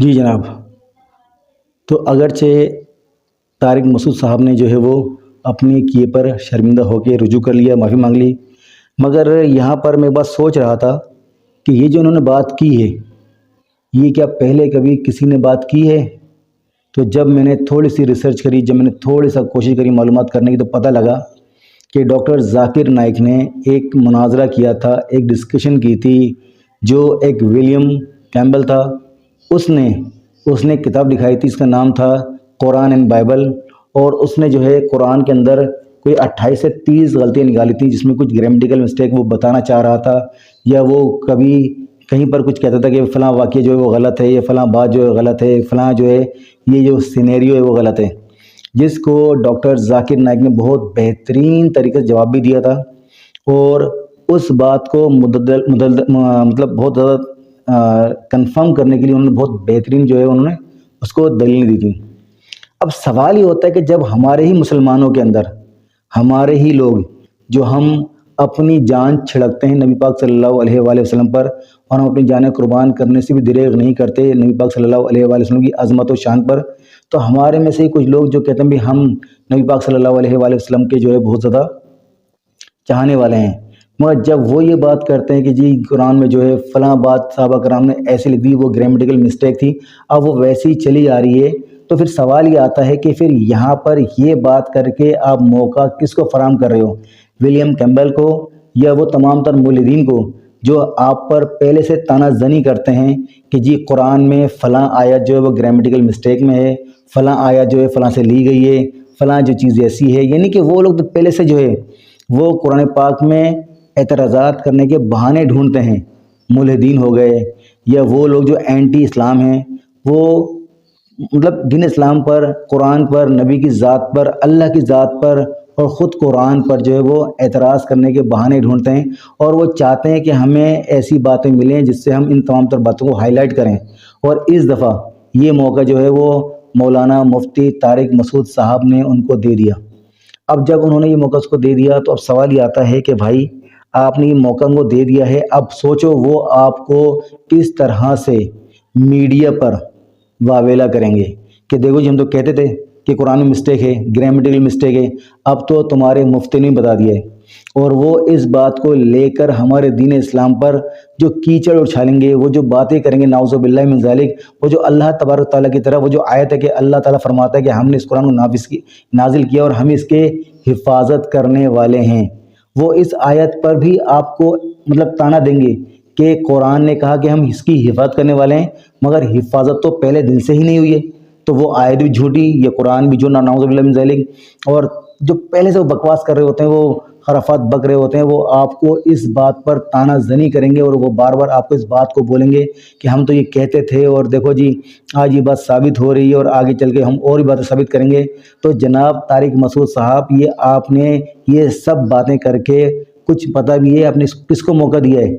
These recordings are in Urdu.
جی جناب، تو اگرچہ طارق مسعود صاحب نے جو ہے وہ اپنے کیے پر شرمندہ ہو کے رجوع کر لیا، معافی مانگ لی، مگر یہاں پر میں بات سوچ رہا تھا کہ یہ جو انہوں نے بات کی ہے، یہ کیا پہلے کبھی کسی نے بات کی ہے؟ تو جب میں نے تھوڑی سی ریسرچ کری، جب میں نے تھوڑی سا کوشش کری معلومات کرنے کی، تو پتہ لگا کہ ڈاکٹر ذاکر نائک نے ایک مناظرہ کیا تھا، ایک ڈسکشن کی تھی، جو ایک ولیم کیمبل تھا، اس نے کتاب لکھائی تھی، اس کا نام تھا قرآن اینڈ بائبل، اور اس نے جو ہے قرآن کے اندر کوئی 28 سے 30 غلطیاں نکالی تھیں، جس میں کچھ گرامیٹیکل مسٹیک وہ بتانا چاہ رہا تھا، یا وہ کبھی کہیں پر کچھ کہتا تھا کہ فلاں واقعہ جو ہے وہ غلط ہے، یا فلاں بات جو ہے غلط ہے، فلاں جو ہے یہ جو سینیریو ہے وہ غلط ہے، جس کو ڈاکٹر ذاکر نائک نے بہت بہترین طریقے سے جواب بھی دیا تھا، اور اس بات کو مطلب بہت زیادہ کنفرم کرنے کے لیے انہوں نے بہت بہترین جو ہے انہوں نے اس کو دلیل دی تھی۔ اب سوال یہ ہوتا ہے کہ جب ہمارے ہی مسلمانوں کے اندر ہمارے ہی لوگ جو ہم اپنی جان چھڑکتے ہیں نبی پاک صلی اللہ علیہ وآلہ وسلم پر، اور ہم اپنی جانیں قربان کرنے سے بھی دریغ نہیں کرتے نبی پاک صلی اللہ علیہ وآلہ وسلم کی عظمت و شان پر، تو ہمارے میں سے ہی کچھ لوگ جو کہتے ہیں بھی ہم نبی پاک صلی اللہ علیہ وآلہ وسلم کے جو ہے بہت زیادہ چاہنے والے ہیں، مگر جب وہ یہ بات کرتے ہیں کہ جی قرآن میں جو ہے فلاں بات صحابہ کرام نے ایسے لکھ دی، وہ گرامیٹیکل مسٹیک تھی، اب وہ ویسی ہی چلی آ رہی ہے، تو پھر سوال یہ آتا ہے کہ پھر یہاں پر یہ بات کر کے آپ موقع کس کو فراہم کر رہے ہو؟ ولیم کیمبل کو، یا وہ تمام تر مولدین کو جو آپ پر پہلے سے تانہ زنی کرتے ہیں کہ جی قرآن میں فلاں آیت جو ہے وہ گرامیٹیکل مسٹیک میں ہے، فلاں آیت جو ہے فلاں سے لی گئی ہے، فلاں جو چیز ایسی ہے، یعنی کہ وہ لوگ تو پہلے سے جو ہے وہ قرآن پاک میں اعتراضات کرنے کے بہانے ڈھونڈتے ہیں، ملحدین ہو گئے، یا وہ لوگ جو اینٹی اسلام ہیں، وہ مطلب دین اسلام پر، قرآن پر، نبی کی ذات پر، اللہ کی ذات پر اور خود قرآن پر جو ہے وہ اعتراض کرنے کے بہانے ڈھونڈتے ہیں، اور وہ چاہتے ہیں کہ ہمیں ایسی باتیں ملیں جس سے ہم ان تمام تر باتوں کو ہائی لائٹ کریں، اور اس دفعہ یہ موقع جو ہے وہ مولانا مفتی طارق مسعود صاحب نے ان کو دے دیا۔ اب جب انہوں نے یہ موقع اس کو دے دیا، تو اب سوال یہ آتا ہے کہ بھائی آپ نے یہ موقع ان کو دے دیا ہے، اب سوچو وہ آپ کو کس طرح سے میڈیا پر واویلا کریں گے کہ دیکھو جی ہم تو کہتے تھے کہ قرآن میں مسٹیک ہے، گرامیٹیکل مسٹیک ہے، اب تو تمہارے مفتی نے بتا دیا ہے، اور وہ اس بات کو لے کر ہمارے دین اسلام پر جو کیچڑ اچھالیں گے، وہ جو باتیں کریں گے نعوذ باللہ من ذالک، وہ جو اللہ تبارک تعالیٰ کی طرف وہ جو آیت ہے کہ اللہ تعالیٰ فرماتا ہے کہ ہم نے اس قرآن کو نازل کیا اور ہم اس کے حفاظت کرنے والے ہیں، وہ اس آیت پر بھی آپ کو مطلب تانا دیں گے کہ قرآن نے کہا کہ ہم اس کی حفاظت کرنے والے ہیں، مگر حفاظت تو پہلے دن سے ہی نہیں ہوئی ہے، تو وہ آیت بھی جھوٹی، یہ قرآن بھی جو نعوذ باللہ من ذالک، اور جو پہلے سے وہ بکواس کر رہے ہوتے ہیں، وہ خرافات بک رہے ہوتے ہیں، وہ آپ کو اس بات پر تانا زنی کریں گے، اور وہ بار بار آپ کو اس بات کو بولیں گے کہ ہم تو یہ کہتے تھے، اور دیکھو جی آج یہ بات ثابت ہو رہی ہے، اور آگے چل کے ہم اور بھی باتیں ثابت کریں گے۔ تو جناب طارق مسعود صاحب، یہ آپ نے یہ سب باتیں کر کے کچھ پتہ بھی ہے آپ نے کس کو موقع دیا ہے؟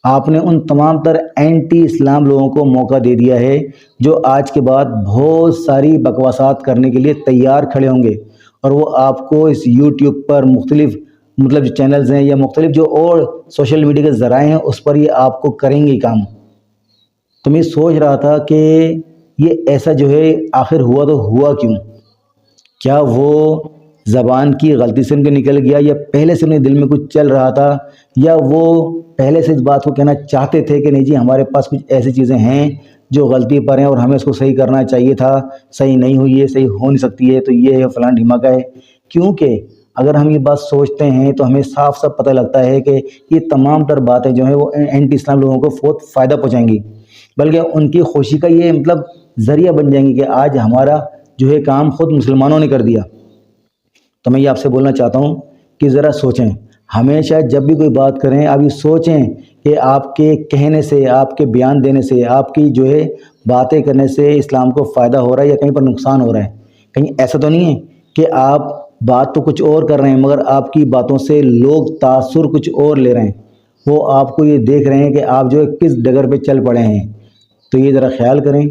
آپ نے ان تمام تر اینٹی اسلام لوگوں کو موقع دے دیا ہے، جو آج کے بعد بہت ساری بکواسات کرنے کے لیے تیار کھڑے ہوں گے، اور وہ آپ کو اس یوٹیوب پر مختلف مطلب جو چینلز ہیں یا مختلف جو اور سوشل میڈیا کے ذرائع ہیں اس پر یہ آپ کو کریں گے کام۔ تو میں سوچ رہا تھا کہ یہ ایسا جو ہے آخر ہوا تو ہوا کیوں؟ کیا وہ زبان کی غلطی سے ان کے نکل گیا، یا پہلے سے انہیں دل میں کچھ چل رہا تھا، یا وہ پہلے سے اس بات کو کہنا چاہتے تھے کہ نہیں جی ہمارے پاس کچھ ایسی چیزیں ہیں جو غلطی پر ہیں اور ہمیں اس کو صحیح کرنا چاہیے تھا، صحیح نہیں ہوئی ہے، صحیح ہو نہیں سکتی ہے، تو یہ ہے فلاں ڈھماکہ ہے۔ کیونکہ اگر ہم یہ بات سوچتے ہیں تو ہمیں صاف صاف پتہ لگتا ہے کہ یہ تمام تر باتیں جو ہیں وہ اینٹی اسلام لوگوں کو بہت فائدہ پہنچائیں گی، بلکہ ان کی خوشی کا یہ مطلب ذریعہ بن جائیں گی کہ آج ہمارا جو ہے کام خود مسلمانوں نے کر دیا۔ تو میں یہ آپ سے بولنا چاہتا ہوں کہ ذرا سوچیں، ہمیشہ جب بھی کوئی بات کریں آپ یہ سوچیں کہ آپ کے کہنے سے، آپ کے بیان دینے سے، آپ کی جو ہے باتیں کرنے سے اسلام کو فائدہ ہو رہا ہے یا کہیں پر نقصان ہو رہا ہے۔ کہیں ایسا تو نہیں ہے کہ آپ بات تو کچھ اور کر رہے ہیں مگر آپ کی باتوں سے لوگ تاثر کچھ اور لے رہے ہیں، وہ آپ کو یہ دیکھ رہے ہیں کہ آپ جو ہے کس ڈگر پہ چل پڑے ہیں۔ تو یہ ذرا خیال کریں،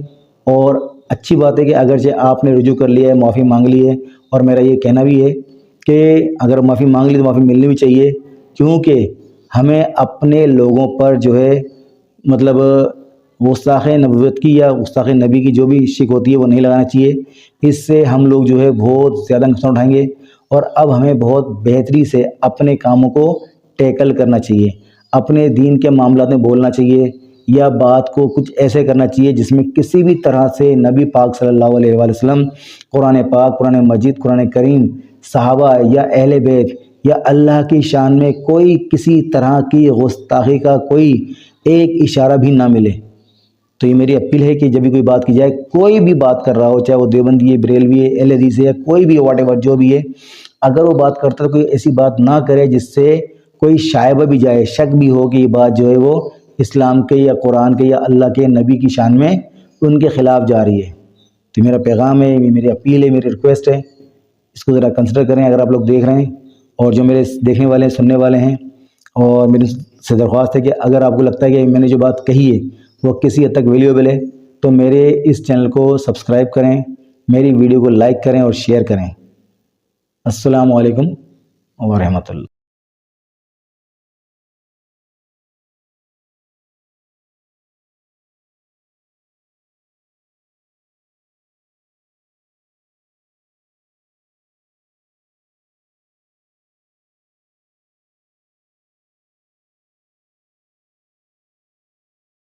اور اچھی بات ہے کہ اگرچہ آپ نے رجوع کر لیا ہے، معافی مانگ لی ہے، اور میرا یہ کہنا بھی ہے کہ اگر معافی مانگ لی تو معافی ملنی بھی چاہیے، کیونکہ ہمیں اپنے لوگوں پر جو ہے مطلب گستاخ نبوت کی یا گستاخ نبی کی جو بھی شک ہوتی ہے وہ نہیں لگانا چاہیے. اس سے ہم لوگ جو ہے بہت زیادہ نقصان اٹھائیں گے. اور اب ہمیں بہت بہتری سے اپنے کاموں کو ٹیکل کرنا چاہیے. اپنے دین کے معاملات میں بولنا چاہیے یا بات کو کچھ ایسے کرنا چاہیے جس میں کسی بھی طرح سے نبی پاک صلی اللہ علیہ وآلہ وسلم، قرآن پاک، قرآن مجید، قرآن کریم، صحابہ یا اہل بیت یا اللہ کی شان میں کوئی کسی طرح کی گستاخی کا کوئی ایک اشارہ بھی نہ ملے. تو یہ میری اپیل ہے کہ جب بھی کوئی بات کی جائے، کوئی بھی بات کر رہا ہو، چاہے وہ دیوبندی ہے، بریلوی ہے، اہل حدیث ہے، کوئی بھی واٹ ایور جو بھی ہے، اگر وہ بات کرتا ہے تو کوئی ایسی بات نہ کرے جس سے کوئی شائبہ بھی جائے، شک بھی ہو کہ یہ بات جو ہے وہ اسلام کے یا قرآن کے یا اللہ کے نبی کی شان میں ان کے خلاف جا رہی ہے. تو میرا پیغام ہے، میری اپیل ہے، میری ریکویسٹ ہے، اس کو ذرا کنسیڈر کریں اگر آپ لوگ دیکھ رہے ہیں. اور جو میرے دیکھنے والے ہیں، سننے والے ہیں، اور میری سے درخواست ہے کہ اگر آپ کو لگتا ہے کہ میں نے جو بات کہی ہے وہ کسی حد تک ویلیوبل ہے تو میرے اس چینل کو سبسکرائب کریں، میری ویڈیو کو لائک کریں اور شیئر کریں. السلام علیکم ورحمۃ اللہ.